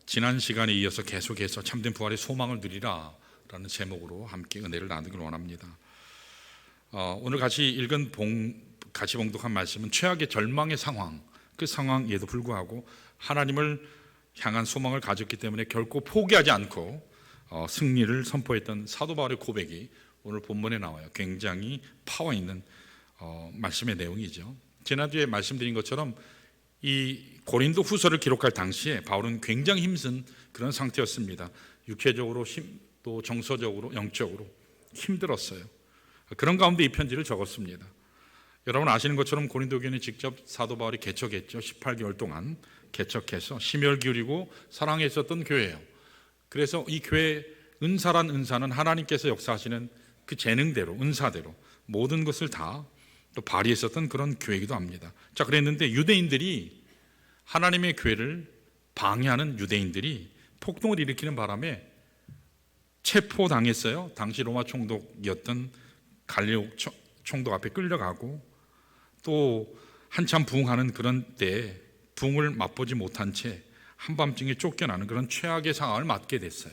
지난 시간에 이어서 계속해서 참된 부활의 소망을 누리라 라는 제목으로 함께 은혜를 나누길 원합니다. 오늘 같이 같이 봉독한 말씀은 최악의 절망의 상황, 그 상황에도 불구하고 하나님을 향한 소망을 가졌기 때문에 결코 포기하지 않고 승리를 선포했던 사도 바울의 고백이 오늘 본문에 나와요. 굉장히 파워 있는 말씀의 내용이죠. 지난주에 말씀드린 것처럼 이 고린도 후서를 기록할 당시에 바울은 굉장히 힘든 그런 상태였습니다. 육체적으로 또 정서적으로 영적으로 힘들었어요. 그런 가운데 이 편지를 적었습니다. 여러분 아시는 것처럼 고린도 교회는 직접 사도 바울이 개척했죠. 18개월 동안 개척해서 심혈 기울이고 사랑했었던 교회예요. 그래서 이 교회 은사란 은사는 하나님께서 역사하시는 그 재능대로 은사대로 모든 것을 다 또 발휘했었던 그런 교회이기도 합니다. 자, 그랬는데 유대인들이 하나님의 교회를 방해하는 유대인들이 폭동을 일으키는 바람에 체포당했어요. 당시 로마 총독이었던 갈리오 총독 앞에 끌려가고 또 한참 부흥하는 그런 때에 부흥을 맛보지 못한 채 한밤중에 쫓겨나는 그런 최악의 상황을 맞게 됐어요.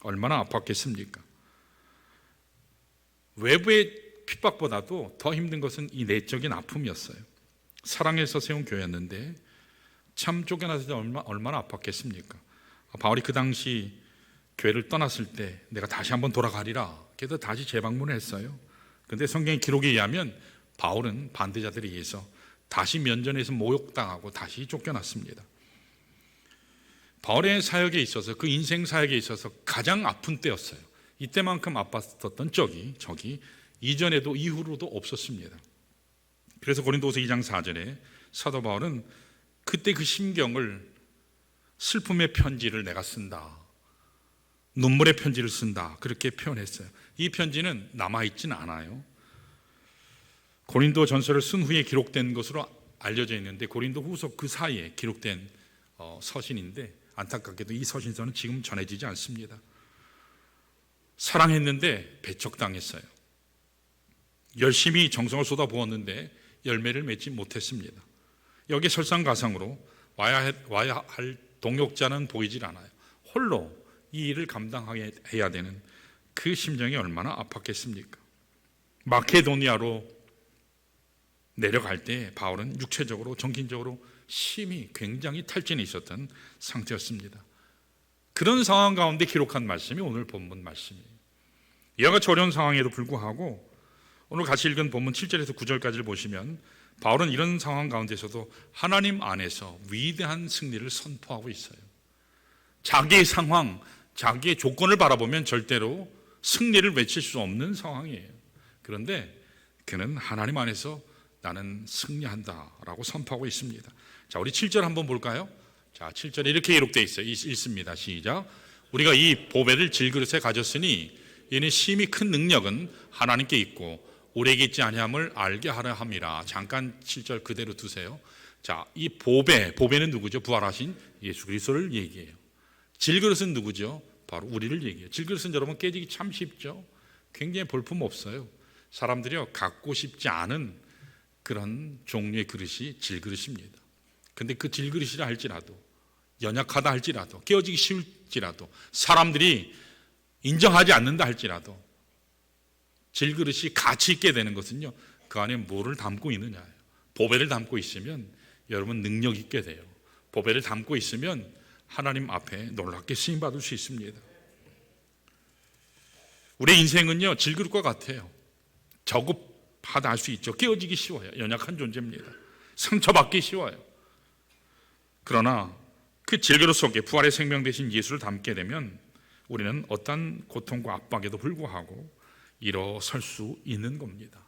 얼마나 아팠겠습니까? 외부의 핍박보다도 더 힘든 것은 이 내적인 아픔이었어요. 사랑해서 세운 교회였는데 참 쫓겨났을 때 얼마나 아팠겠습니까? 바울이 그 당시 교회를 떠났을 때 내가 다시 한번 돌아가리라 그래서 다시 재방문을 했어요. 그런데 성경의 기록에 의하면 바울은 반대자들에 의해서 다시 면전에서 모욕당하고 다시 쫓겨났습니다. 바울의 사역에 있어서 그 인생 사역에 있어서 가장 아픈 때였어요. 이때만큼 아팠었던 적이 이전에도 이후로도 없었습니다. 그래서 고린도후서 2장 4절에 사도 바울은 그때 그 심경을 슬픔의 편지를 내가 쓴다, 눈물의 편지를 쓴다 그렇게 표현했어요. 이 편지는 남아있지는 않아요. 고린도 전서를 쓴 후에 기록된 것으로 알려져 있는데 고린도 후서 그 사이에 기록된 서신인데 안타깝게도 이 서신서는 지금 전해지지 않습니다. 사랑했는데 배척당했어요. 열심히 정성을 쏟아부었는데 열매를 맺지 못했습니다. 여기 설상가상으로 와야 할 동역자는 보이질 않아요. 홀로 이 일을 감당해야 되는 그 심정이 얼마나 아팠겠습니까? 마케도니아로 내려갈 때 바울은 육체적으로 정신적으로 심히 굉장히 탈진해 있었던 상태였습니다. 그런 상황 가운데 기록한 말씀이 오늘 본문 말씀이에요. 이와 같이 어려운 상황에도 불구하고 오늘 같이 읽은 본문 7절에서 9절까지를 보시면 바울은 이런 상황 가운데서도 하나님 안에서 위대한 승리를 선포하고 있어요. 자기의 상황, 자기의 조건을 바라보면 절대로 승리를 외칠 수 없는 상황이에요. 그런데 그는 하나님 안에서 나는 승리한다라고 선포하고 있습니다. 자, 우리 7절 한번 볼까요? 자, 7절에 이렇게 기록되어 있어요. 읽습니다. 시작. 우리가 이 보배를 질그릇에 가졌으니 이는 심히 큰 능력은 하나님께 있고 우리에게 있지 아니함을 알게 하려 함이라. 잠깐 7절 그대로 두세요. 자, 이 보배는 누구죠? 부활하신 예수 그리스도를 얘기해요. 질그릇은 누구죠? 바로 우리를 얘기해요. 질그릇은 여러분 깨지기 참 쉽죠? 굉장히 볼품 없어요. 사람들이요 갖고 싶지 않은 그런 종류의 그릇이 질그릇입니다. 근데 그 질그릇이라 할지라도 연약하다 할지라도 깨어지기 쉬울지라도 사람들이 인정하지 않는다 할지라도 질그릇이 가치 있게 되는 것은요 그 안에 뭐를 담고 있느냐예요. 보배를 담고 있으면 여러분 능력 있게 돼요. 보배를 담고 있으면 하나님 앞에 놀랍게 쓰임받을 수 있습니다. 우리의 인생은요 질그릇과 같아요. 저급하다 할 수 있죠. 깨어지기 쉬워요. 연약한 존재입니다. 상처받기 쉬워요. 그러나 그 질그릇 속에 부활의 생명 되신 예수를 담게 되면 우리는 어떤 고통과 압박에도 불구하고 일어설 수 있는 겁니다.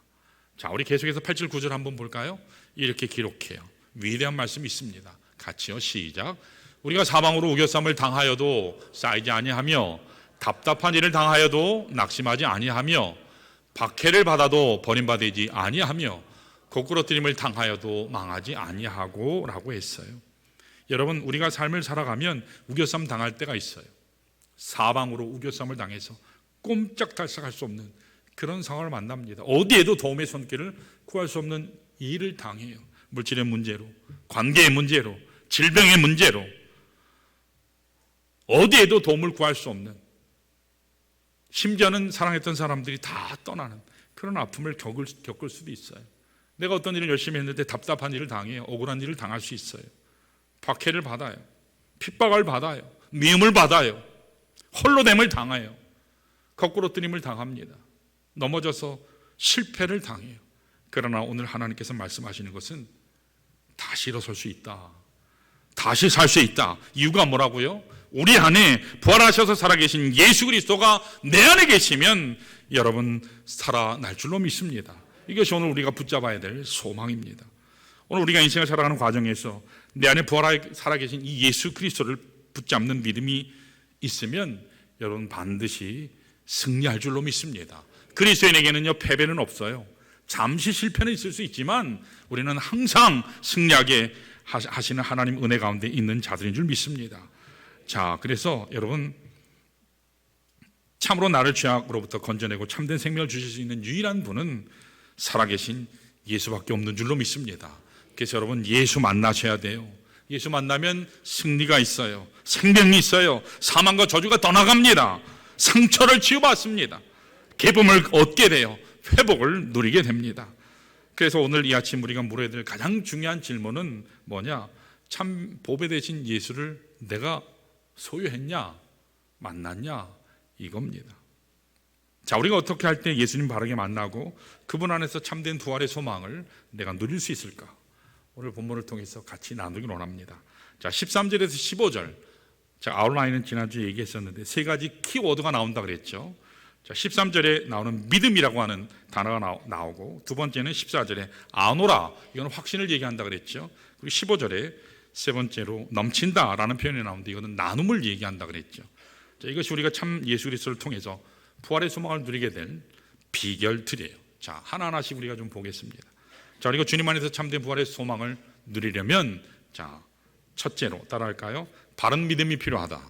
자, 우리 계속해서 8절 9절 한번 볼까요? 이렇게 기록해요. 위대한 말씀이 있습니다. 같이요. 시작. 우리가 사방으로 우겨쌈을 당하여도 쌓이지 아니하며 답답한 일을 당하여도 낙심하지 아니하며 박해를 받아도 버림받지 아니하며 거꾸러뜨림을 당하여도 망하지 아니하고 라고 했어요. 여러분 우리가 삶을 살아가면 우겨쌈 당할 때가 있어요. 사방으로 우겨쌈을 당해서 꼼짝달싹할 수 없는 그런 상황을 만납니다. 어디에도 도움의 손길을 구할 수 없는 일을 당해요. 물질의 문제로, 관계의 문제로, 질병의 문제로 어디에도 도움을 구할 수 없는, 심지어는 사랑했던 사람들이 다 떠나는 그런 아픔을 겪을 수도 있어요. 내가 어떤 일을 열심히 했는데 답답한 일을 당해요. 억울한 일을 당할 수 있어요. 박해를 받아요. 핍박을 받아요. 미움을 받아요. 홀로됨을 당해요. 거꾸로뜨림을 당합니다. 넘어져서 실패를 당해요. 그러나 오늘 하나님께서 말씀하시는 것은 다시 일어설 수 있다. 다시 살 수 있다. 이유가 뭐라고요? 우리 안에 부활하셔서 살아계신 예수 그리스도가 내 안에 계시면 여러분 살아날 줄로 믿습니다. 이것이 오늘 우리가 붙잡아야 될 소망입니다. 오늘 우리가 인생을 살아가는 과정에서 내 안에 부활하여 살아계신 이 예수 그리스도를 붙잡는 믿음이 있으면 여러분 반드시 승리할 줄로 믿습니다. 그리스도인에게는요 패배는 없어요. 잠시 실패는 있을 수 있지만 우리는 항상 승리하게 하시는 하나님 은혜 가운데 있는 자들인 줄 믿습니다. 자, 그래서 여러분 참으로 나를 죄악으로부터 건져내고 참된 생명을 주실 수 있는 유일한 분은 살아계신 예수밖에 없는 줄로 믿습니다. 그래서 여러분 예수 만나셔야 돼요. 예수 만나면 승리가 있어요. 생명이 있어요. 사망과 저주가 떠나갑니다. 상처를 치유받습니다. 기쁨을 얻게 돼요. 회복을 누리게 됩니다. 그래서 오늘 이 아침 우리가 물어야 될 가장 중요한 질문은 뭐냐? 참 보배 되신 예수를 내가 소유했냐? 만났냐? 이겁니다. 자, 우리가 어떻게 할 때 예수님 바르게 만나고 그분 안에서 참된 부활의 소망을 내가 누릴 수 있을까? 오늘 본문을 통해서 같이 나누길 원합니다. 자, 13절에서 15절. 자, 아웃라인은 지난주에 얘기했었는데 세 가지 키워드가 나온다 그랬죠. 자, 13절에 나오는 믿음이라고 하는 단어가 나오고 두 번째는 14절에 아노라, 이거는 확신을 얘기한다 그랬죠. 그리고 15절에 세 번째로 넘친다라는 표현이 나오는데 이거는 나눔을 얘기한다 그랬죠. 자, 이것이 우리가 참 예수 그리스도를 통해서 부활의 소망을 누리게 될 비결들이에요. 자, 하나하나씩 우리가 좀 보겠습니다. 자, 우리가 주님 안에서 참된 부활의 소망을 누리려면 자, 첫째로 따라할까요? 바른 믿음이 필요하다.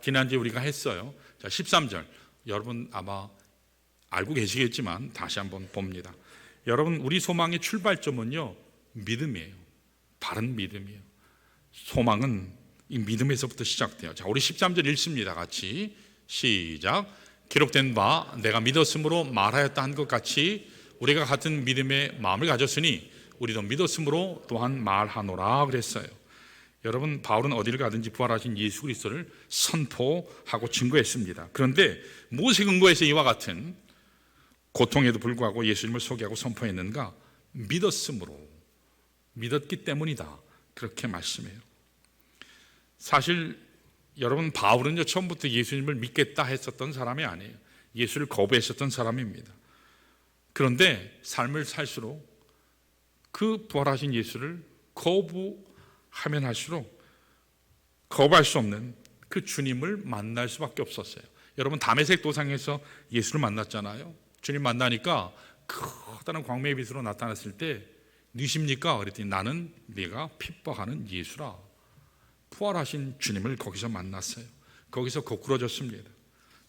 지난주에 우리가 했어요. 자, 13절. 여러분 아마 알고 계시겠지만 다시 한번 봅니다. 여러분 우리 소망의 출발점은요 믿음이에요. 바른 믿음이에요. 소망은 이 믿음에서부터 시작돼요. 자, 우리 13절 읽습니다. 같이 시작. 기록된 바 내가 믿었으므로 말하였다 한 것 같이 우리가 같은 믿음의 마음을 가졌으니 우리도 믿었으므로 또한 말하노라 그랬어요. 여러분 바울은 어디를 가든지 부활하신 예수 그리스도를 선포하고 증거했습니다. 그런데 무엇에 근거해서 이와 같은 고통에도 불구하고 예수님을 소개하고 선포했는가? 믿었으므로, 믿었기 때문이다, 그렇게 말씀해요. 사실 여러분 바울은요 처음부터 예수님을 믿겠다 했었던 사람이 아니에요. 예수를 거부했었던 사람입니다. 그런데 삶을 살수록 그 부활하신 예수를 거부하면 할수록 거부할 수 없는 그 주님을 만날 수밖에 없었어요. 여러분 다메섹 도상에서 예수를 만났잖아요. 주님 만나니까 커다란 광명의 빛으로 나타났을 때 누구십니까? 그랬더니 나는 네가 핍박하는 예수라. 부활하신 주님을 거기서 만났어요. 거기서 거꾸러졌습니다.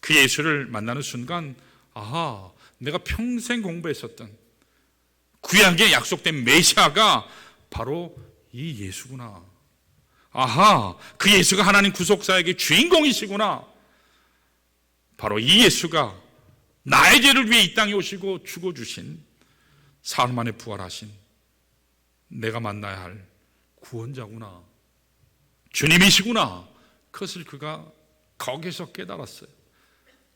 그 예수를 만나는 순간 아하, 내가 평생 공부했었던 구약에 약속된 메시아가 바로 이 예수구나. 아하, 그 예수가 하나님 구속사역의 주인공이시구나. 바로 이 예수가 나의 죄를 위해 이 땅에 오시고 죽어주신 사흘 만에 부활하신 내가 만나야 할 구원자구나, 주님이시구나. 그것을 그가 거기서 깨달았어요.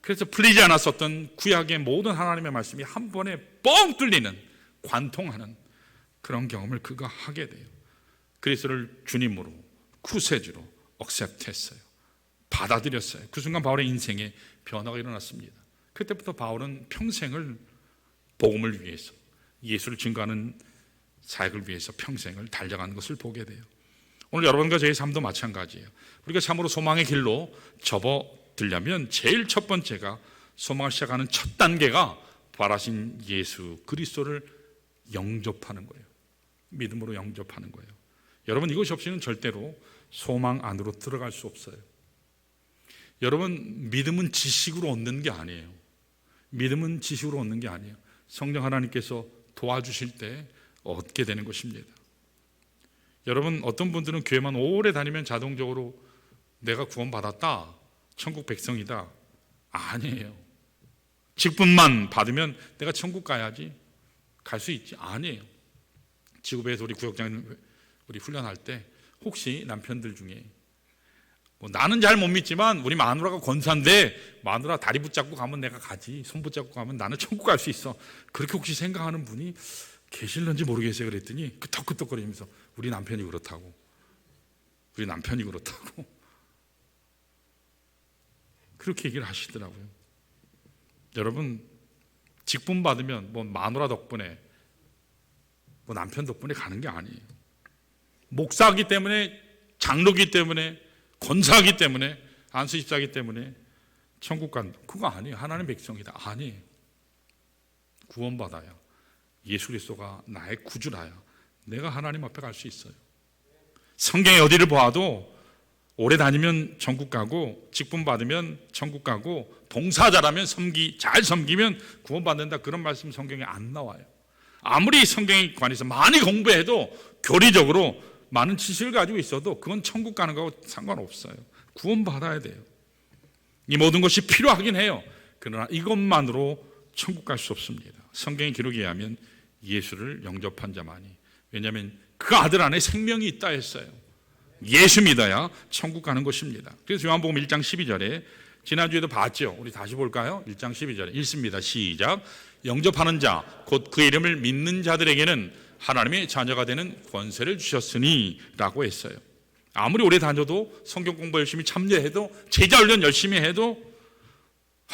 그래서 풀리지 않았었던 구약의 모든 하나님의 말씀이 한 번에 뻥 뚫리는, 관통하는 그런 경험을 그가 하게 돼요. 그리스도를 주님으로, 구세주로 억셉트했어요. 받아들였어요. 그 순간 바울의 인생에 변화가 일어났습니다. 그때부터 바울은 평생을 복음을 위해서, 예수를 증거하는 사역을 위해서 평생을 달려가는 것을 보게 돼요. 오늘 여러분과 저의 삶도 마찬가지예요. 우리가 참으로 소망의 길로 접어들려면 제일 첫 번째가, 소망을 시작하는 첫 단계가 부활하신 예수 그리스도를 영접하는 거예요. 믿음으로 영접하는 거예요. 여러분 이것이 없이는 절대로 소망 안으로 들어갈 수 없어요. 여러분 믿음은 지식으로 얻는 게 아니에요. 믿음은 지식으로 얻는 게 아니에요. 성령 하나님께서 도와주실 때 얻게 되는 것입니다. 여러분 어떤 분들은 교회만 오래 다니면 자동적으로 내가 구원받았다, 천국 백성이다. 아니에요. 직분만 받으면 내가 천국 가야지, 갈 수 있지. 아니에요. 지구배에서 우리 구역장님 우리 훈련할 때 혹시 남편들 중에 나는 잘 못 믿지만 우리 마누라가 권사인데 마누라 다리 붙잡고 가면 내가 가지, 손 붙잡고 가면 나는 천국 갈 수 있어, 그렇게 혹시 생각하는 분이 계실런지 모르겠어요. 그랬더니 끄덕끄덕거리면서 우리 남편이 그렇다고, 우리 남편이 그렇다고 그렇게 얘기를 하시더라고요. 여러분, 직분 받으면 마누라 덕분에 남편 덕분에 가는 게 아니에요. 목사이기 때문에, 장로기 때문에, 권사이기 때문에, 안수집사이기 때문에 천국 간다, 그거 아니에요. 하나님 백성이다, 아니에요. 구원받아야, 예수 그리스도가 나의 구주라야 내가 하나님 앞에 갈 수 있어요. 성경에 어디를 보아도 오래 다니면 천국 가고, 직분 받으면 천국 가고, 봉사자라면 잘 섬기면 구원받는다, 그런 말씀 성경에 안 나와요. 아무리 성경에 관해서 많이 공부해도, 교리적으로 많은 지식을 가지고 있어도 그건 천국 가는 거하고 상관없어요. 구원받아야 돼요. 이 모든 것이 필요하긴 해요. 그러나 이것만으로 천국 갈 수 없습니다. 성경의 기록에 의하면 예수를 영접한 자만이, 왜냐하면 그 아들 안에 생명이 있다 했어요. 예수 믿어야 천국 가는 것입니다. 그래서 요한복음 1장 12절에 지난주에도 봤죠. 우리 다시 볼까요? 1장 12절에 읽습니다. 시작. 영접하는 자, 곧 그 이름을 믿는 자들에게는 하나님의 자녀가 되는 권세를 주셨으니 라고 했어요. 아무리 오래 다녀도, 성경 공부 열심히 참여해도, 제자 훈련 열심히 해도,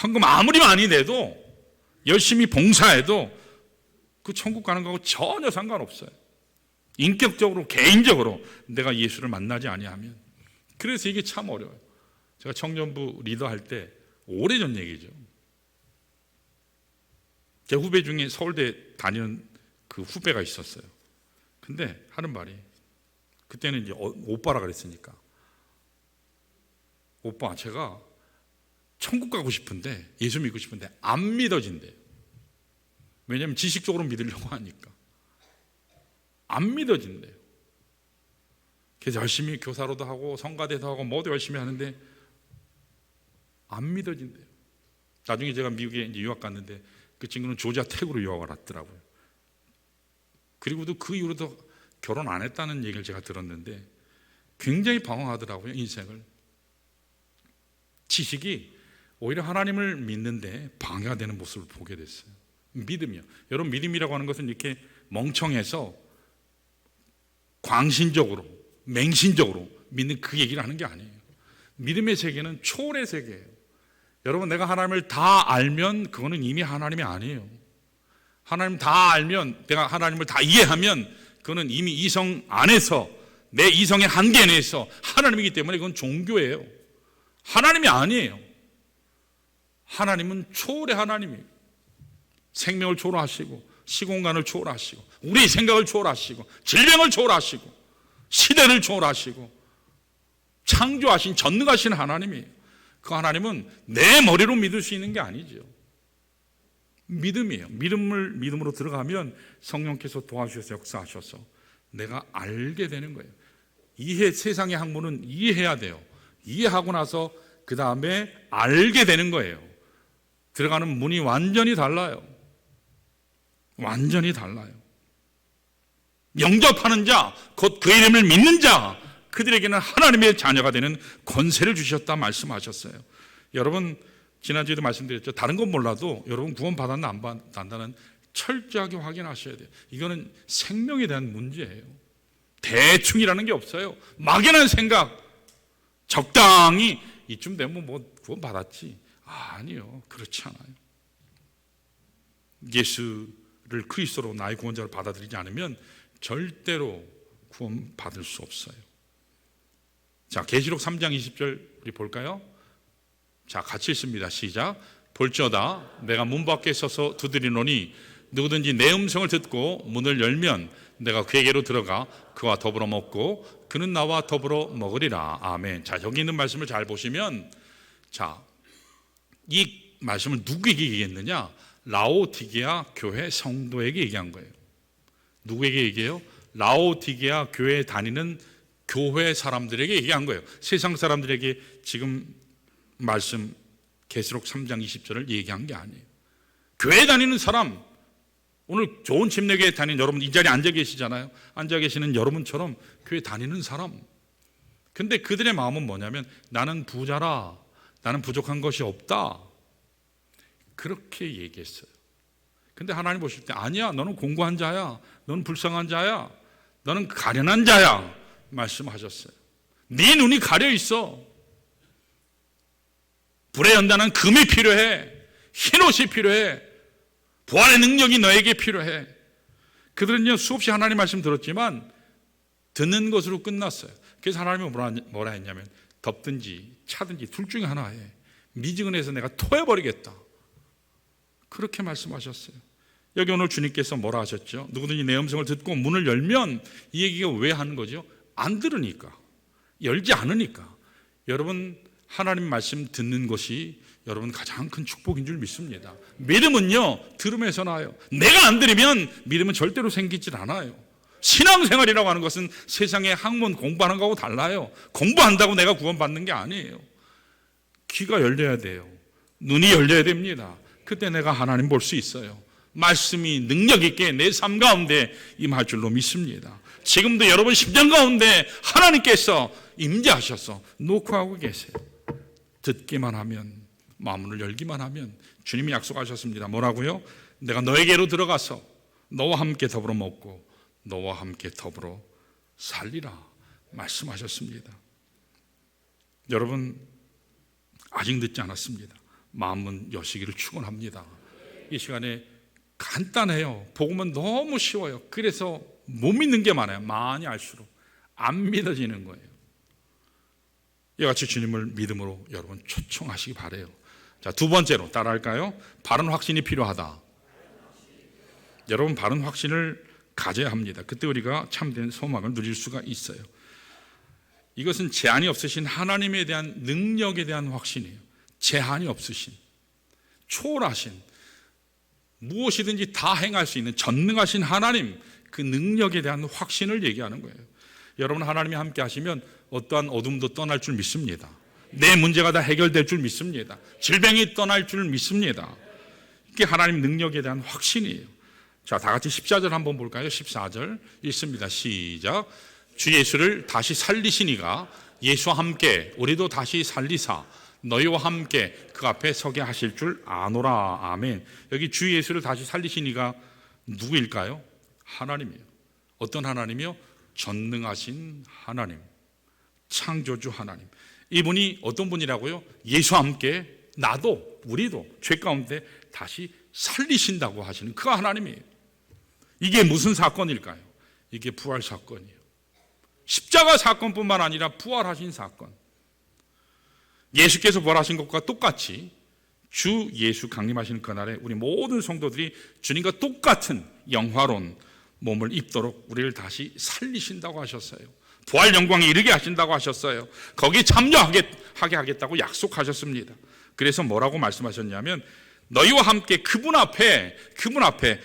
헌금 아무리 많이 내도, 열심히 봉사해도 그 천국 가는 거하고 전혀 상관없어요. 인격적으로, 개인적으로 내가 예수를 만나지 아니하면. 그래서 이게 참 어려워요. 제가 청년부 리더할 때 오래전 얘기죠. 제 후배 중에 서울대 다니는 그 후배가 있었어요. 근데 하는 말이, 그때는 이제 오빠라 그랬으니까, 오빠, 제가 천국 가고 싶은데, 예수 믿고 싶은데 안 믿어진대요. 왜냐하면 지식적으로 믿으려고 하니까 안 믿어진대요. 그래서 열심히 교사로도 하고 성가대도 하고 뭐도 열심히 하는데 안 믿어진대요. 나중에 제가 미국에 이제 유학 갔는데 그 친구는 조지아 텍으로 유학을 왔더라고요. 그리고도 그 이후로도 결혼 안 했다는 얘기를 제가 들었는데 굉장히 방황하더라고요, 인생을. 지식이 오히려 하나님을 믿는데 방해가 되는 모습을 보게 됐어요. 믿음이요. 여러분, 믿음이라고 하는 것은 이렇게 멍청해서 광신적으로, 맹신적으로 믿는 그 얘기를 하는 게 아니에요. 믿음의 세계는 초월의 세계예요. 여러분, 내가 하나님을 다 알면 그거는 이미 하나님이 아니에요. 하나님 다 알면, 내가 하나님을 다 이해하면 그거는 이미 이성 안에서, 내 이성의 한계 내에서 하나님이기 때문에 그건 종교예요. 하나님이 아니에요. 하나님은 초월의 하나님이에요. 생명을 초월하시고, 시공간을 초월하시고, 우리의 생각을 초월하시고, 질병을 초월하시고, 시대를 초월하시고, 창조하신, 전능하신 하나님이에요. 그 하나님은 내 머리로 믿을 수 있는 게 아니죠. 믿음이에요. 믿음으로 들어가면 성령께서 도와주셔서 역사하셔서 내가 알게 되는 거예요. 세상의 학문은 이해해야 돼요. 이해하고 나서 그 다음에 알게 되는 거예요. 들어가는 문이 완전히 달라요. 완전히 달라요. 영접하는 자, 곧 그 이름을 믿는 자, 그들에게는 하나님의 자녀가 되는 권세를 주셨다 말씀하셨어요. 여러분, 지난주에도 말씀드렸죠. 다른 건 몰라도 여러분 구원 받았나 안 받았나는 철저하게 확인하셔야 돼요. 이거는 생명에 대한 문제예요. 대충이라는 게 없어요. 막연한 생각, 적당히 이쯤 되면 뭐 구원 받았지. 아니요, 그렇지 않아요. 예수를 그리스도로 나의 구원자로 받아들이지 않으면 절대로 구원 받을 수 없어요. 자, 계시록 3장 20절 우리 볼까요? 자, 같이 읽습니다. 시작. 볼지어다 내가 문 밖에 서서 두드리노니 누구든지 내 음성을 듣고 문을 열면 내가 그에게로 들어가 그와 더불어 먹고 그는 나와 더불어 먹으리라. 아멘. 자, 여기 있는 말씀을 잘 보시면, 자, 이 말씀을 누구에게 얘기했느냐? 라오디게아 교회 성도에게 얘기한 거예요. 누구에게 얘기해요? 라오디게아 교회에 다니는 교회 사람들에게 얘기한 거예요. 세상 사람들에게 지금 말씀 계시록 3장 20절을 얘기한 게 아니에요. 교회 다니는 사람, 오늘 좋은 침례교회 다니는 여러분, 이 자리에 앉아 계시잖아요. 앉아 계시는 여러분처럼 교회 다니는 사람. 근데 그들의 마음은 뭐냐면 나는 부자라, 나는 부족한 것이 없다, 그렇게 얘기했어요. 근데 하나님 보실 때 아니야, 너는 공고한 자야, 너는 불쌍한 자야, 너는 가련한 자야 말씀하셨어요. 네 눈이 가려 있어. 불에 연단한 금이 필요해. 흰옷이 필요해. 부활의 능력이 너에게 필요해. 그들은요, 수없이 하나님 말씀 들었지만 듣는 것으로 끝났어요. 그래서 하나님이 뭐라 했냐면 덮든지 차든지 둘 중에 하나 해. 미지근해서 내가 토해버리겠다, 그렇게 말씀하셨어요. 여기 오늘 주님께서 뭐라 하셨죠? 누구든지 내 음성을 듣고 문을 열면, 이 얘기가 왜 하는 거죠? 안 들으니까, 열지 않으니까. 여러분, 하나님 말씀 듣는 것이 여러분 가장 큰 축복인 줄 믿습니다. 믿음은요, 들음에서 나요. 내가 안 들으면 믿음은 절대로 생기질 않아요. 신앙생활이라고 하는 것은 세상의 학문 공부하는 거하고 달라요. 공부한다고 내가 구원받는 게 아니에요. 귀가 열려야 돼요. 눈이 열려야 됩니다. 그때 내가 하나님 볼 수 있어요. 말씀이 능력 있게 내 삶 가운데 임할 줄로 믿습니다. 지금도 여러분 심장 가운데 하나님께서 임재하셔서 녹화하고 계세요. 듣기만 하면, 마음을 열기만 하면. 주님이 약속하셨습니다. 뭐라고요? 내가 너에게로 들어가서 너와 함께 더불어 먹고 너와 함께 더불어 살리라 말씀하셨습니다. 여러분, 아직 늦지 않았습니다. 마음은 여시기를 축원합니다. 이 시간에 간단해요. 복음은 너무 쉬워요. 그래서 못 믿는 게 많아요. 많이 알수록 안 믿어지는 거예요. 이같이 주님을 믿음으로 여러분 초청하시기 바라요. 자, 두 번째로 따라할까요? 바른 확신이 필요하다. 여러분, 바른 확신을 가져야 합니다. 그때 우리가 참된 소망을 누릴 수가 있어요. 이것은 제한이 없으신 하나님에 대한 능력에 대한 확신이에요. 제한이 없으신, 초월하신, 무엇이든지 다 행할 수 있는 전능하신 하나님, 그 능력에 대한 확신을 얘기하는 거예요. 여러분, 하나님이 함께 하시면 어떠한 어둠도 떠날 줄 믿습니다. 내 문제가 다 해결될 줄 믿습니다. 질병이 떠날 줄 믿습니다. 이게 하나님 능력에 대한 확신이에요. 자, 다 같이 14절 한번 볼까요? 14절 읽습니다. 시작. 주 예수를 다시 살리시니가 예수와 함께 우리도 다시 살리사 너희와 함께 그 앞에 서게 하실 줄 아노라. 아멘. 여기 주 예수를 다시 살리시니가 누구일까요? 하나님이에요. 어떤 하나님이요? 전능하신 하나님, 창조주 하나님. 이분이 어떤 분이라고요? 예수와 함께 나도, 우리도 죄 가운데 다시 살리신다고 하시는 그 하나님이에요. 이게 무슨 사건일까요? 이게 부활 사건이에요. 십자가 사건뿐만 아니라 부활하신 사건. 예수께서 부활하신 것과 똑같이 주 예수 강림하시는 그날에 우리 모든 성도들이 주님과 똑같은 영화로운 몸을 입도록 우리를 다시 살리신다고 하셨어요. 부활 영광에 이르게 하신다고 하셨어요. 거기에 참여하게 하겠다고 약속하셨습니다. 그래서 뭐라고 말씀하셨냐면 너희와 함께 그분 앞에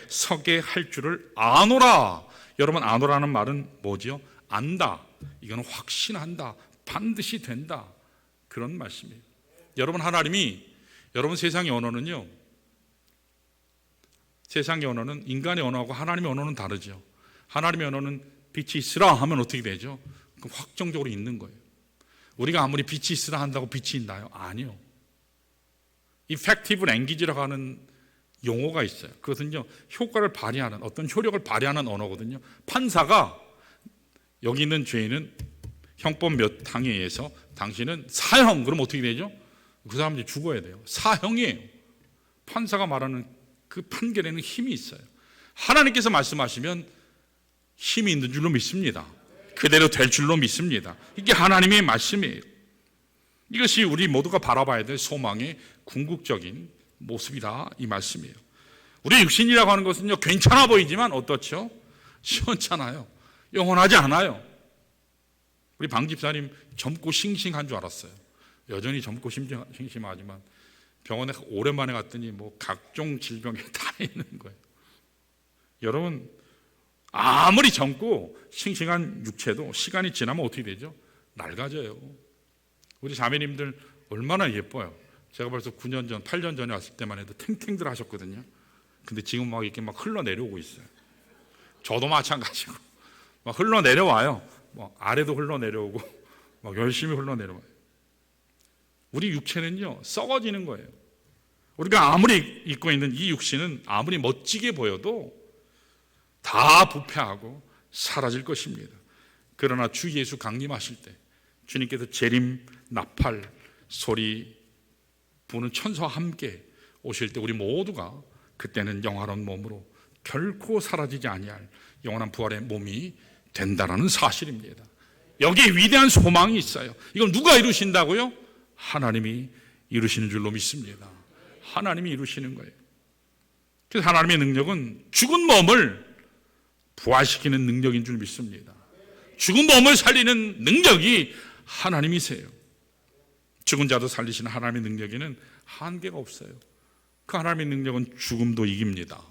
서게 할 줄을 아노라. 여러분, 아노라는 말은 뭐죠? 안다. 이거는 확신한다. 반드시 된다. 그런 말씀이에요. 여러분, 하나님이, 여러분 세상의 언어는요, 세상의 언어는 인간의 언어하고 하나님의 언어는 다르죠. 하나님의 언어는 빛이 있으라 하면 어떻게 되죠? 그럼 확정적으로 있는 거예요. 우리가 아무리 빛이 있으라 한다고 빛이 있나요? 아니요. Effective language라고 하는 용어가 있어요. 그것은요, 효과를 발휘하는, 어떤 효력을 발휘하는 언어거든요. 판사가 여기 있는 죄인은 형법 몇 항에 의해서 당신은 사형, 그럼 어떻게 되죠? 그 사람들이 죽어야 돼요. 사형이에요. 판사가 말하는 그 판결에는 힘이 있어요. 하나님께서 말씀하시면 힘이 있는 줄로 믿습니다. 그대로 될 줄로 믿습니다. 이게 하나님의 말씀이에요. 이것이 우리 모두가 바라봐야 될 소망의 궁극적인 모습이다, 이 말씀이에요. 우리 육신이라고 하는 것은요, 괜찮아 보이지만 어떻죠? 시원찮아요. 영원하지 않아요. 우리 방 집사님 젊고 싱싱한 줄 알았어요. 여전히 젊고 싱싱하지만 병원에 오랜만에 갔더니 뭐 각종 질병에 다 있는 거예요. 여러분, 아무리 젊고 싱싱한 육체도 시간이 지나면 어떻게 되죠? 낡아져요. 우리 자매님들 얼마나 예뻐요. 제가 벌써 9년 전, 8년 전에 왔을 때만 해도 탱탱들 하셨거든요. 근데 지금 막 이렇게 막 흘러내려오고 있어요. 저도 마찬가지고 막 흘러내려와요. 뭐 아래도 흘러내려오고 막 열심히 흘러내려와요. 우리 육체는요 썩어지는 거예요. 우리가 아무리 입고 있는 이 육신은 아무리 멋지게 보여도 다 부패하고 사라질 것입니다. 그러나 주 예수 강림하실 때 주님께서 재림, 나팔, 소리 부는 천사와 함께 오실 때 우리 모두가 그때는 영원한 몸으로 결코 사라지지 아니할 영원한 부활의 몸이 된다라는 사실입니다. 여기에 위대한 소망이 있어요. 이걸 누가 이루신다고요? 하나님이 이루시는 줄로 믿습니다. 하나님이 이루시는 거예요. 그래서 하나님의 능력은 죽은 몸을 부활시키는 능력인 줄 믿습니다. 죽은 몸을 살리는 능력이 하나님이세요. 죽은 자도 살리시는 하나님의 능력에는 한계가 없어요. 그 하나님의 능력은 죽음도 이깁니다.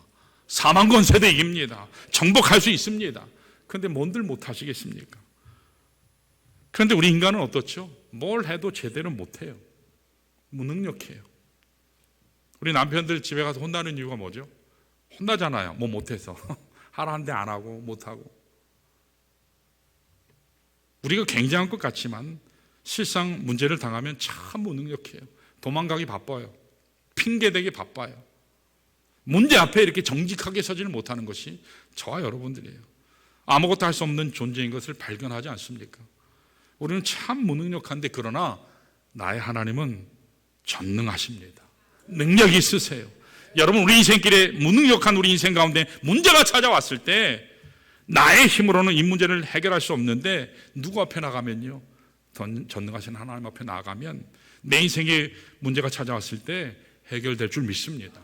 사망 권세도 이깁니다. 정복할 수 있습니다. 그런데 뭔들 못하시겠습니까? 그런데 우리 인간은 어떻죠? 뭘 해도 제대로 못해요. 무능력해요. 우리 남편들 집에 가서 혼나는 이유가 뭐죠? 혼나잖아요. 뭐 못해서. 하라는데 안 하고 못하고. 우리가 굉장한 것 같지만 실상 문제를 당하면 참 무능력해요. 도망가기 바빠요. 핑계대기 바빠요. 문제 앞에 이렇게 정직하게 서지를 못하는 것이 저와 여러분들이에요. 아무것도 할 수 없는 존재인 것을 발견하지 않습니까? 우리는 참 무능력한데 그러나 나의 하나님은 전능하십니다. 능력이 있으세요. 여러분 우리 인생길에 무능력한 우리 인생 가운데 문제가 찾아왔을 때 나의 힘으로는 이 문제를 해결할 수 없는데 누구 앞에 나가면요? 전능하신 하나님 앞에 나가면 내 인생에 문제가 찾아왔을 때 해결될 줄 믿습니다.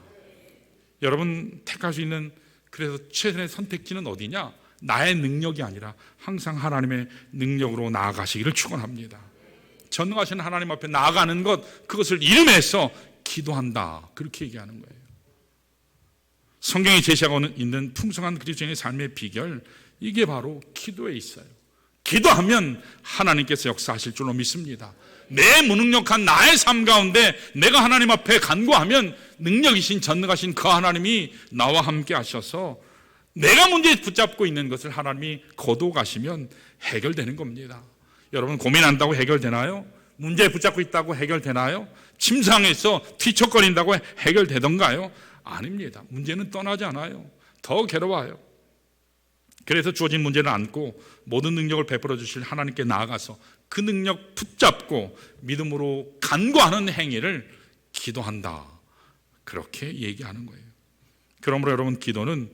여러분 택할 수 있는 그래서 최선의 선택지는 어디냐? 나의 능력이 아니라 항상 하나님의 능력으로 나아가시기를 축원합니다. 전능하신 하나님 앞에 나아가는 것 그것을 이름해서 기도한다 그렇게 얘기하는 거예요. 성경이 제시하고 있는 풍성한 그리스도인의 삶의 비결 이게 바로 기도에 있어요. 기도하면 하나님께서 역사하실 줄로 믿습니다. 내 무능력한 나의 삶 가운데 내가 하나님 앞에 간구하면 능력이신 전능하신 그 하나님이 나와 함께 하셔서 내가 문제에 붙잡고 있는 것을 하나님이 거두어 가시면 해결되는 겁니다. 여러분 고민한다고 해결되나요? 문제에 붙잡고 있다고 해결되나요? 침상에서 뒤척거린다고 해결되던가요? 아닙니다. 문제는 떠나지 않아요. 더 괴로워요. 그래서 주어진 문제를 안고 모든 능력을 베풀어 주실 하나님께 나아가서 그 능력 붙잡고 믿음으로 간구하는 행위를 기도한다. 그렇게 얘기하는 거예요. 그러므로 여러분 기도는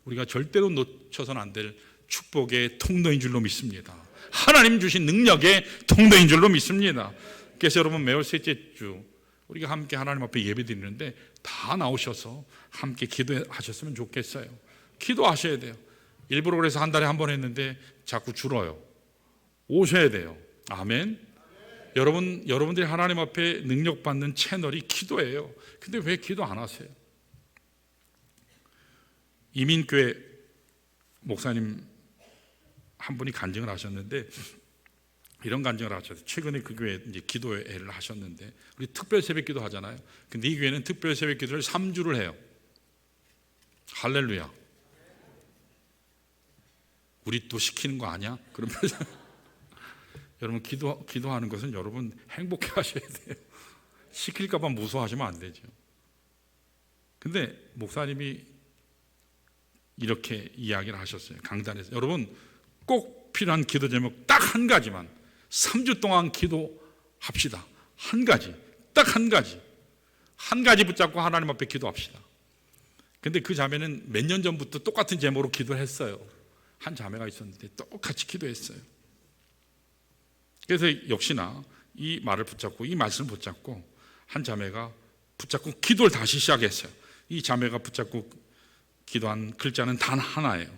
우리가 절대로 놓쳐서는 안 될 축복의 통로인 줄로 믿습니다. 하나님 주신 능력의 통로인 줄로 믿습니다. 그래서 여러분 매월 셋째 주 우리가 함께 하나님 앞에 예배드리는데 다 나오셔서 함께 기도하셨으면 좋겠어요. 기도하셔야 돼요. 일부러 그래서 한 달에 한 번 했는데 자꾸 줄어요. 오셔야 돼요. 아멘. 여러분들이 하나님 앞에 능력받는 채널이 기도예요. 근데 왜 기도 안 하세요? 이민교회 목사님 한 분이 간증을 하셨는데 이런 간증을 하셨어요. 최근에 그 교회 이제 기도회를 하셨는데 우리 특별 새벽 기도 하잖아요. 근데 이 교회는 특별 새벽 기도를 3주를 해요. 할렐루야. 우리 또 시키는 거 아니야? 그러면서 여러분 기도하는 것은 여러분 행복해 하셔야 돼요. 시킬까 봐 무서워하시면 안 되죠. 근데 목사님이 이렇게 이야기를 하셨어요. 강단에서. 여러분 꼭 필요한 기도 제목 딱 한 가지만 3주 동안 기도합시다. 한 가지. 딱 한 가지. 한 가지 붙잡고 하나님 앞에 기도합시다. 근데 그 자매는 몇 년 전부터 똑같은 제목으로 기도를 했어요. 한 자매가 있었는데 똑같이 기도했어요. 그래서 역시나 이 말을 붙잡고 이 말씀을 붙잡고 한 자매가 붙잡고 기도를 다시 시작했어요. 이 자매가 붙잡고 기도한 글자는 단 하나예요.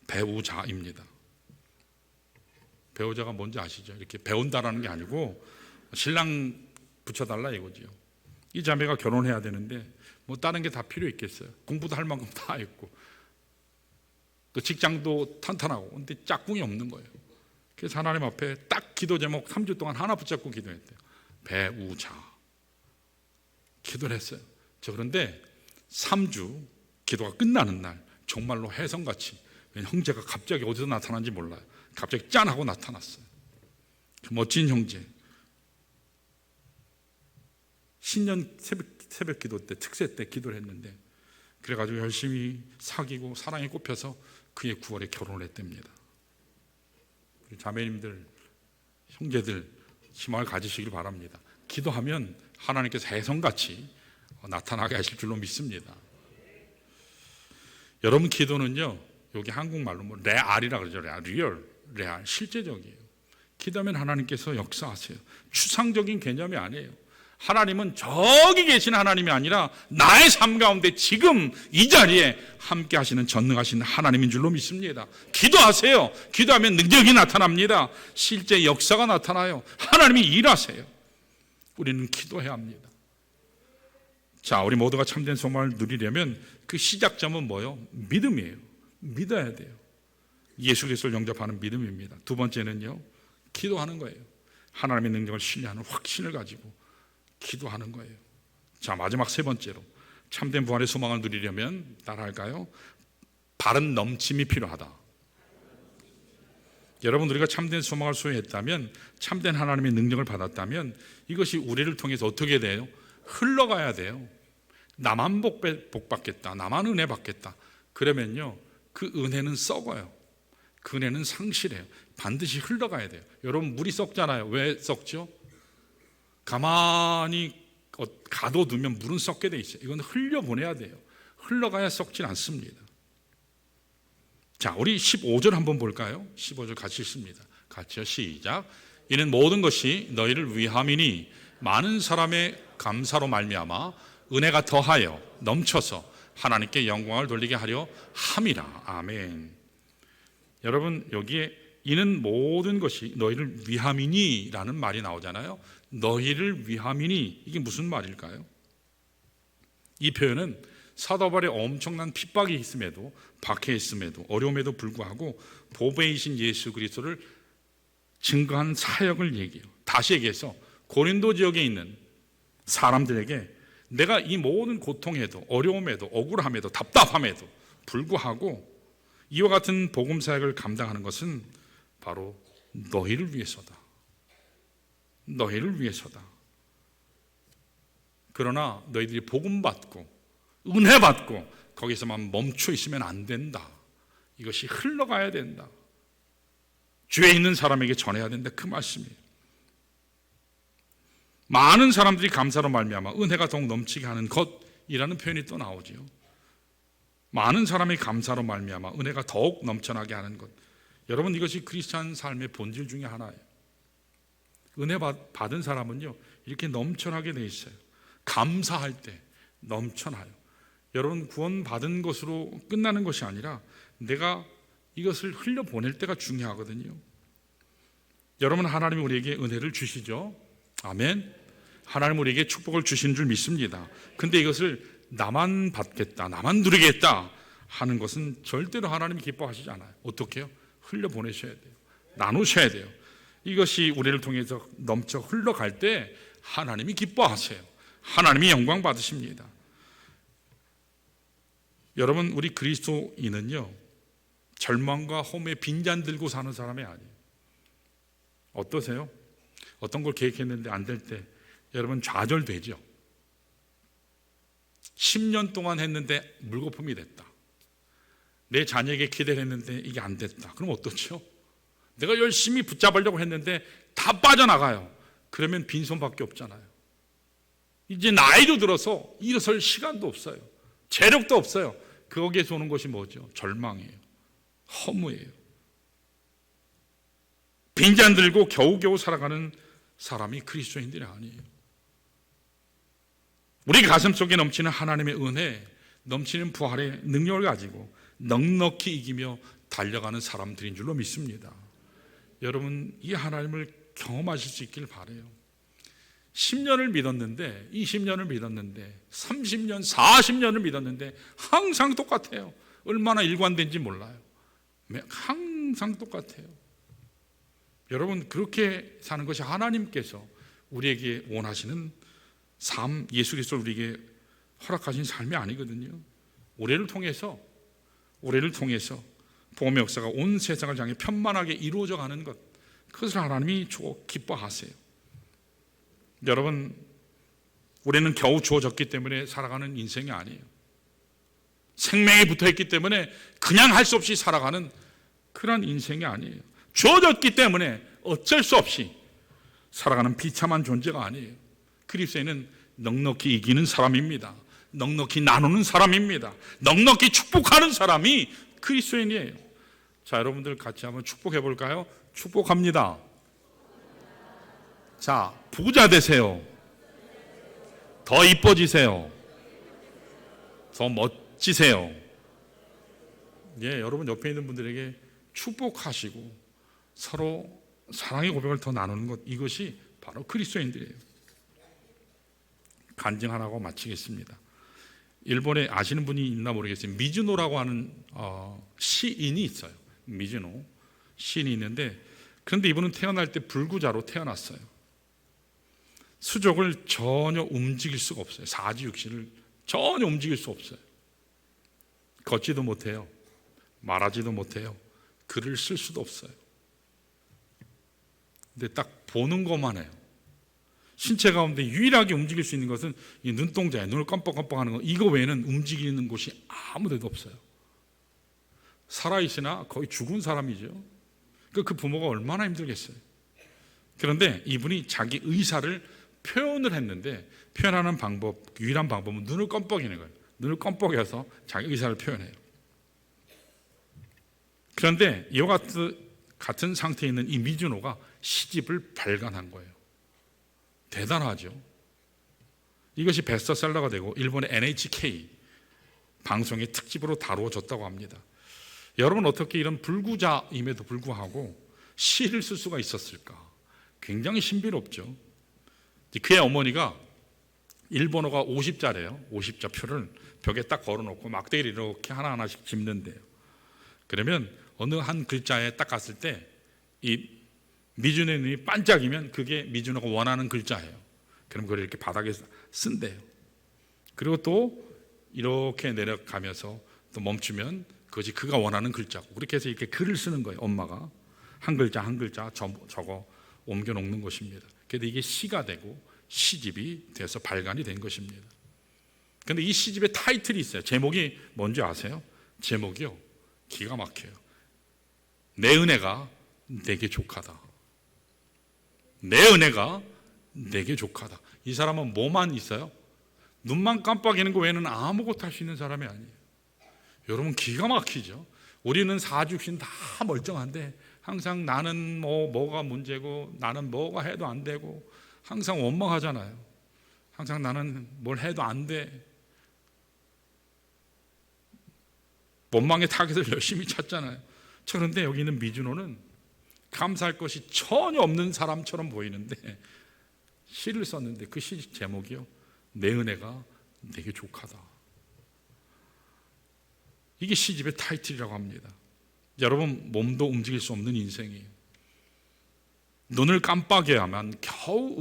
배우자입니다. 배우자가 뭔지 아시죠? 이렇게 배운다라는 게 아니고 신랑 붙여달라 이거지요. 이 자매가 결혼해야 되는데 뭐 다른 게 다 필요 있겠어요. 공부도 할 만큼 다 했고 또 직장도 탄탄하고, 근데 짝꿍이 없는 거예요. 그래서 하나님 앞에 딱 기도 제목 3주 동안 하나 붙잡고 기도했대요. 배우자. 기도를 했어요. 그런데 3주 기도가 끝나는 날 정말로 혜성같이, 형제가 갑자기 어디서 나타난지 몰라요. 갑자기 짠 하고 나타났어요. 그 멋진 형제. 신년 새벽 기도 때, 특세 때 기도를 했는데, 그래가지고 열심히 사귀고 사랑에 꼽혀서 그의 9월에 결혼을 했답니다. 자매님들, 형제들 희망을 가지시길 바랍니다. 기도하면 하나님께서 혜성같이 나타나게 하실 줄로 믿습니다. 여러분, 기도는요, 여기 한국말로 뭐 레알이라 그러죠. 레알, 실제적이에요. 기도하면 하나님께서 역사하세요. 추상적인 개념이 아니에요. 하나님은 저기 계신 하나님이 아니라 나의 삶 가운데 지금 이 자리에 함께 하시는 전능하신 하나님인 줄로 믿습니다. 기도하세요. 기도하면 능력이 나타납니다. 실제 역사가 나타나요. 하나님이 일하세요. 우리는 기도해야 합니다. 자, 우리 모두가 참된 소망을 누리려면 그 시작점은 뭐예요? 믿음이에요. 믿어야 돼요. 예수 그리스도를 영접하는 믿음입니다. 두 번째는요, 기도하는 거예요. 하나님의 능력을 신뢰하는 확신을 가지고 기도하는 거예요. 자, 마지막 세 번째로 참된 부활의 소망을 누리려면 따라할까요? 바른 넘침이 필요하다. 여러분, 우리가 참된 소망을 소유했다면, 참된 하나님의 능력을 받았다면 이것이 우리를 통해서 어떻게 돼요? 흘러가야 돼요. 나만 복 받겠다, 나만 은혜 받겠다, 그러면요 그 은혜는 썩어요. 그 은혜는 상실해요. 반드시 흘러가야 돼요. 여러분, 물이 썩잖아요. 왜 썩죠? 가만히 가둬두면 물은 썩게 돼 있어요. 이건 흘려보내야 돼요. 흘러가야 썩질 않습니다. 자, 우리 15절 한번 볼까요? 15절 같이 읽습니다. 같이요, 시작. 이는 모든 것이 너희를 위함이니 많은 사람의 감사로 말미암아 은혜가 더하여 넘쳐서 하나님께 영광을 돌리게 하려 함이라. 아멘. 여러분, 여기에 이는 모든 것이 너희를 위함이니 라는 말이 나오잖아요. 너희를 위함이니, 이게 무슨 말일까요? 이 표현은 사도 바울의 엄청난 핍박이 있음에도, 박해 있음에도, 어려움에도 불구하고 보배이신 예수 그리스도를 증거한 사역을 얘기해요. 다시 얘기해서 고린도 지역에 있는 사람들에게 내가 이 모든 고통에도, 어려움에도, 억울함에도, 답답함에도 불구하고 이와 같은 복음 사역을 감당하는 것은 바로 너희를 위해서다. 너희를 위해서다. 그러나 너희들이 복음 받고 은혜 받고 거기서만 멈춰 있으면 안 된다. 이것이 흘러가야 된다. 죄 있는 사람에게 전해야 된다. 그 말씀이에요. 많은 사람들이 감사로 말미암아 은혜가 더욱 넘치게 하는 것이라는 표현이 또 나오지요. 많은 사람이 감사로 말미암아 은혜가 더욱 넘쳐나게 하는 것. 여러분, 이것이 크리스찬 삶의 본질 중에 하나예요. 은혜 받은 사람은요 이렇게 넘쳐나게 돼 있어요. 감사할 때 넘쳐나요. 여러분, 구원 받은 것으로 끝나는 것이 아니라 내가 이것을 흘려보낼 때가 중요하거든요. 여러분, 하나님이 우리에게 은혜를 주시죠. 아멘. 하나님 우리에게 축복을 주신 줄 믿습니다. 근데 이것을 나만 받겠다, 나만 누리겠다 하는 것은 절대로 하나님이 기뻐하시지 않아요. 어떻게 해요? 흘려보내셔야 돼요. 나누셔야 돼요. 이것이 우리를 통해서 넘쳐 흘러갈 때 하나님이 기뻐하세요. 하나님이 영광 받으십니다. 여러분, 우리 그리스도인은요 절망과 험에 빈잔 들고 사는 사람이 아니에요. 어떠세요? 어떤 걸 계획했는데 안 될 때 여러분 좌절되죠. 10년 동안 했는데 물거품이 됐다. 내 자녀에게 기대를 했는데 이게 안 됐다. 그럼 어떻죠? 내가 열심히 붙잡으려고 했는데 다 빠져나가요. 그러면 빈손밖에 없잖아요. 이제 나이도 들어서 일어설 시간도 없어요. 재력도 없어요. 거기에서 오는 것이 뭐죠? 절망이에요. 허무예요. 빈잔 들고 겨우겨우 살아가는 사람이 그리스도인들이 아니에요. 우리 가슴 속에 넘치는 하나님의 은혜, 넘치는 부활의 능력을 가지고 넉넉히 이기며 달려가는 사람들인 줄로 믿습니다. 여러분, 이 하나님을 경험하실 수 있길 바라요. 10년을 믿었는데, 20년을 믿었는데, 30년, 40년을 믿었는데 항상 똑같아요. 얼마나 일관된지 몰라요. 항상 똑같아요. 여러분, 그렇게 사는 것이 하나님께서 우리에게 원하시는 삶, 예수 그리스도를 우리에게 허락하신 삶이 아니거든요. 올해를 통해서 복음의 역사가 온 세상을 향해 편만하게 이루어져 가는 것, 그것을 하나님이 기뻐하세요. 여러분, 우리는 겨우 주어졌기 때문에 살아가는 인생이 아니에요. 생명이 붙어있기 때문에 그냥 할 수 없이 살아가는 그런 인생이 아니에요. 주어졌기 때문에 어쩔 수 없이 살아가는 비참한 존재가 아니에요. 그리스도인은 넉넉히 이기는 사람입니다. 넉넉히 나누는 사람입니다. 넉넉히 축복하는 사람이 그리스도인이에요. 자, 여러분들 같이 한번 축복해 볼까요? 축복합니다. 자, 부자 되세요. 더 이뻐지세요. 더 멋지세요. 예, 여러분 옆에 있는 분들에게 축복하시고 서로 사랑의 고백을 더 나누는 것, 이것이 바로 그리스도인들이에요. 간증 하나 하고 마치겠습니다. 일본에 아시는 분이 있나 모르겠어요. 미즈노라고 하는 시인이 있어요. 미즈노 시인이 있는데, 그런데 이분은 태어날 때 불구자로 태어났어요. 수족을 전혀 움직일 수가 없어요. 사지육신을 전혀 움직일 수 없어요. 걷지도 못해요. 말하지도 못해요. 글을 쓸 수도 없어요. 근데 딱 보는 것만 해요. 신체 가운데 유일하게 움직일 수 있는 것은 이 눈동자예요. 눈을 깜빡깜빡 하는 거. 이거 외에는 움직이는 곳이 아무 데도 없어요. 살아있으나 거의 죽은 사람이죠. 그 부모가 얼마나 힘들겠어요. 그런데 이분이 자기 의사를 표현을 했는데, 표현하는 방법, 유일한 방법은 눈을 껌뻑이는 거예요. 눈을 껌뻑여서 자기 의사를 표현해요. 그런데 이와 같은 상태에 있는 이 미즈노가 시집을 발간한 거예요. 대단하죠. 이것이 베스트셀러가 되고 일본의 NHK 방송의 특집으로 다루어졌다고 합니다. 여러분, 어떻게 이런 불구자임에도 불구하고 시를 쓸 수가 있었을까? 굉장히 신비롭죠. 그의 어머니가 일본어가 50자래요. 50자 표를 벽에 딱 걸어놓고 막대기를 이렇게 하나하나씩 짚는데요. 그러면 어느 한 글자에 딱 갔을 때 이 미즈노의 눈이 반짝이면 그게 미즈노가 원하는 글자예요. 그럼 그걸 이렇게 바닥에 쓴대요. 그리고 또 이렇게 내려가면서 또 멈추면 그것이 그가 원하는 글자고, 그렇게 해서 이렇게 글을 쓰는 거예요. 엄마가 한 글자 한 글자 적어 옮겨 놓는 것입니다. 그런데 이게 시가 되고 시집이 돼서 발간이 된 것입니다. 그런데 이 시집의 타이틀이 있어요. 제목이 뭔지 아세요? 제목이요, 기가 막혀요. 내 은혜가 내게 족하다. 내 은혜가 내게 족하다. 이 사람은 뭐만 있어요? 눈만 깜빡이는 거 외에는 아무것도 할 수 있는 사람이 아니에요. 여러분, 기가 막히죠. 우리는 사주신 다 멀쩡한데 항상 나는 뭐가 문제고, 나는 뭐가 해도 안 되고, 항상 원망하잖아요. 항상 나는 뭘 해도 안 돼. 원망의 타겟을 열심히 찾잖아요. 그런데 여기 있는 미즈노는 감사할 것이 전혀 없는 사람처럼 보이는데 시를 썼는데 그 시 제목이요, 내 은혜가 내게 족하다. 이게 시집의 타이틀이라고 합니다. 여러분, 몸도 움직일 수 없는 인생이에요. 눈을 깜빡여야만 겨우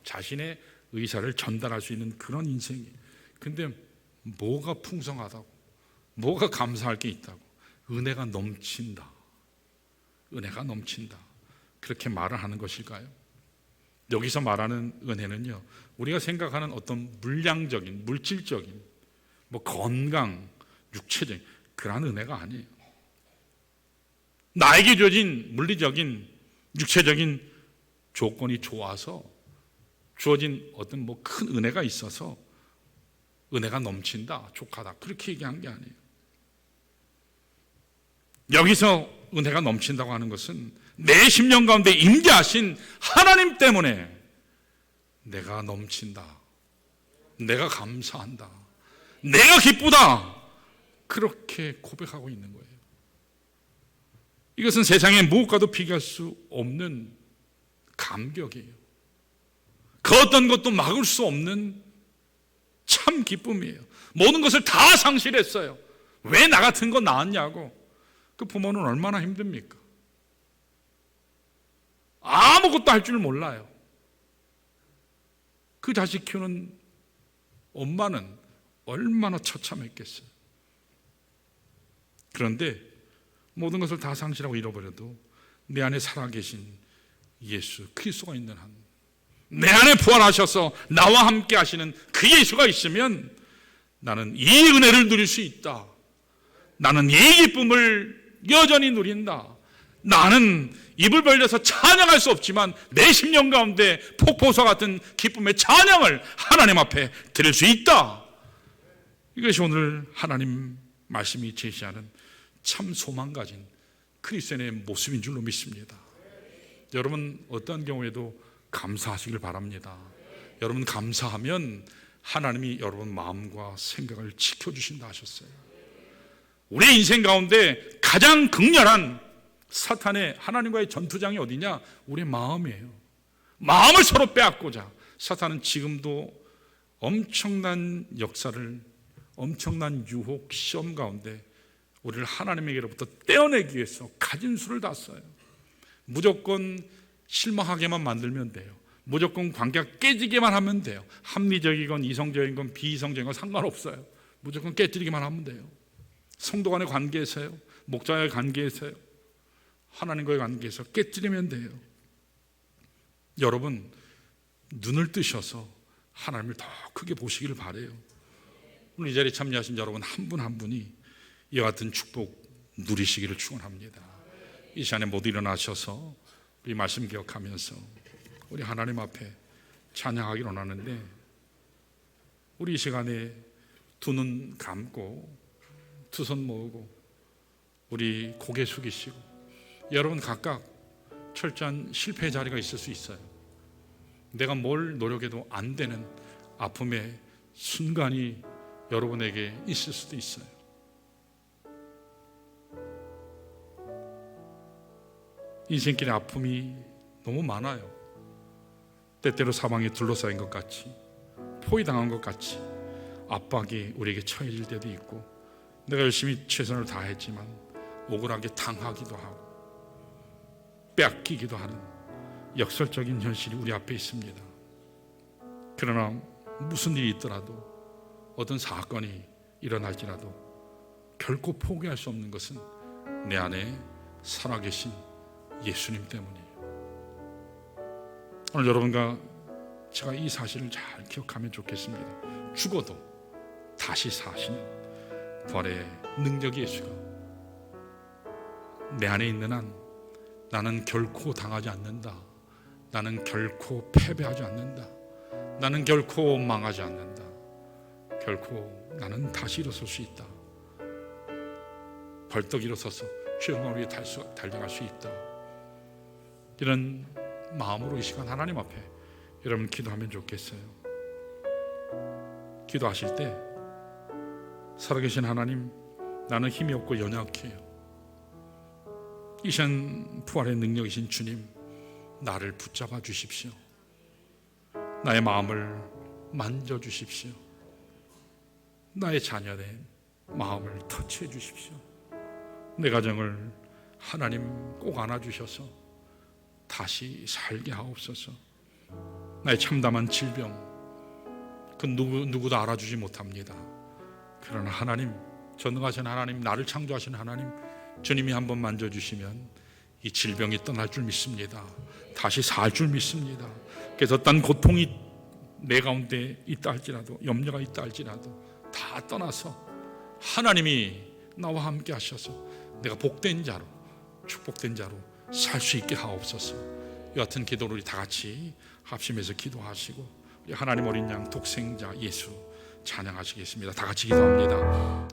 자신의 의사를 전달할 수 있는 그런 인생이에요. 근데 뭐가 풍성하다고, 뭐가 감사할 게 있다고? 은혜가 넘친다. 은혜가 넘친다. 그렇게 말을 하는 것일까요? 여기서 말하는 은혜는요, 우리가 생각하는 어떤 물량적인, 물질적인, 건강, 육체적인 그런 은혜가 아니에요. 나에게 주어진 물리적인, 육체적인 조건이 좋아서 주어진 어떤 큰 은혜가 있어서 은혜가 넘친다, 족하다, 그렇게 얘기한 게 아니에요. 여기서 은혜가 넘친다고 하는 것은 내 심령 가운데 임재하신 하나님 때문에 내가 넘친다, 내가 감사한다, 내가 기쁘다, 그렇게 고백하고 있는 거예요. 이것은 세상의 무엇과도 비교할 수 없는 감격이에요. 그 어떤 것도 막을 수 없는 참 기쁨이에요. 모든 것을 다 상실했어요. 왜 나 같은 거 나왔냐고. 그 부모는 얼마나 힘듭니까? 아무것도 할 줄 몰라요. 그 자식 키우는 엄마는 얼마나 처참했겠어요. 그런데 모든 것을 다 상실하고 잃어버려도 내 안에 살아계신 예수 그리스도가 있는 한, 내 안에 부활하셔서 나와 함께 하시는 그 예수가 있으면 나는 이 은혜를 누릴 수 있다. 나는 이 기쁨을 여전히 누린다. 나는 입을 벌려서 찬양할 수 없지만 내 심령 가운데 폭포수 같은 기쁨의 찬양을 하나님 앞에 드릴 수 있다. 이것이 오늘 하나님 말씀이 제시하는 참 소망 가진 그리스도인의 모습인 줄로 믿습니다. 여러분 어떠한 경우에도 감사하시길 바랍니다. 여러분 감사하면 하나님이 여러분 마음과 생각을 지켜주신다 하셨어요. 우리 인생 가운데 가장 극렬한 사탄의 하나님과의 전투장이 어디냐? 우리 마음이에요. 마음을 서로 빼앗고자 사탄은 지금도 엄청난 역사를, 엄청난 유혹, 시험 가운데 우리를 하나님에게로부터 떼어내기 위해서 가진 수를 다 써요. 무조건 실망하게만 만들면 돼요. 무조건 관계가 깨지게만 하면 돼요. 합리적이건 이성적인 건 비이성적인 건 상관없어요. 무조건 깨뜨리기만 하면 돼요. 성도 간의 관계에서요, 목자와의 관계에서요, 하나님과의 관계에서 깨뜨리면 돼요. 여러분 눈을 뜨셔서 하나님을 더 크게 보시기를 바라요. 오늘 이 자리에 참여하신 여러분 한 분 한 분이 이와 같은 축복 누리시기를 축원합니다. 이 시간에 모두 일어나셔서 우리 말씀 기억하면서 우리 하나님 앞에 찬양하기를 원하는데, 우리 이 시간에 두 눈 감고 두 손 모으고 우리 고개 숙이시고, 여러분 각각 철저한 실패의 자리가 있을 수 있어요. 내가 뭘 노력해도 안 되는 아픔의 순간이 여러분에게 있을 수도 있어요. 인생길의 아픔이 너무 많아요. 때때로 사방에 둘러싸인 것 같이, 포위당한 것 같이 압박이 우리에게 처해질 때도 있고, 내가 열심히 최선을 다했지만 억울하게 당하기도 하고 빼앗기기도 하는 역설적인 현실이 우리 앞에 있습니다. 그러나 무슨 일이 있더라도, 어떤 사건이 일어날지라도 결코 포기할 수 없는 것은 내 안에 살아계신 예수님 때문이에요. 오늘 여러분과 제가 이 사실을 잘 기억하면 좋겠습니다. 죽어도 다시 사시는 부활의 능력의 예수가 내 안에 있는 한 나는 결코 당하지 않는다. 나는 결코 패배하지 않는다. 나는 결코 망하지 않는다. 결코 나는 다시 일어설 수 있다. 벌떡 일어서서 주영광 위에 달려갈 수 있다. 이런 마음으로 이 시간 하나님 앞에 여러분 기도하면 좋겠어요. 기도하실 때 살아계신 하나님, 나는 힘이 없고 연약해요. 이 시간 부활의 능력이신 주님, 나를 붙잡아 주십시오. 나의 마음을 만져주십시오. 나의 자녀의 마음을 터치해 주십시오. 내 가정을 하나님 꼭 안아주셔서 다시 살게 하옵소서. 나의 참담한 질병, 그 누구도 알아주지 못합니다. 그러나 하나님, 전능하신 하나님, 나를 창조하신 하나님, 주님이 한번 만져주시면 이 질병이 떠날 줄 믿습니다. 다시 살 줄 믿습니다. 그래서 어떤 고통이 내 가운데 있다 할지라도, 염려가 있다 할지라도 다 떠나서 하나님이 나와 함께 하셔서 내가 복된 자로, 축복된 자로 살 수 있게 하옵소서. 이 같은 기도를 우리 다 같이 합심해서 기도하시고, 우리 하나님 어린 양 독생자 예수 찬양하시겠습니다. 다 같이 기도합니다.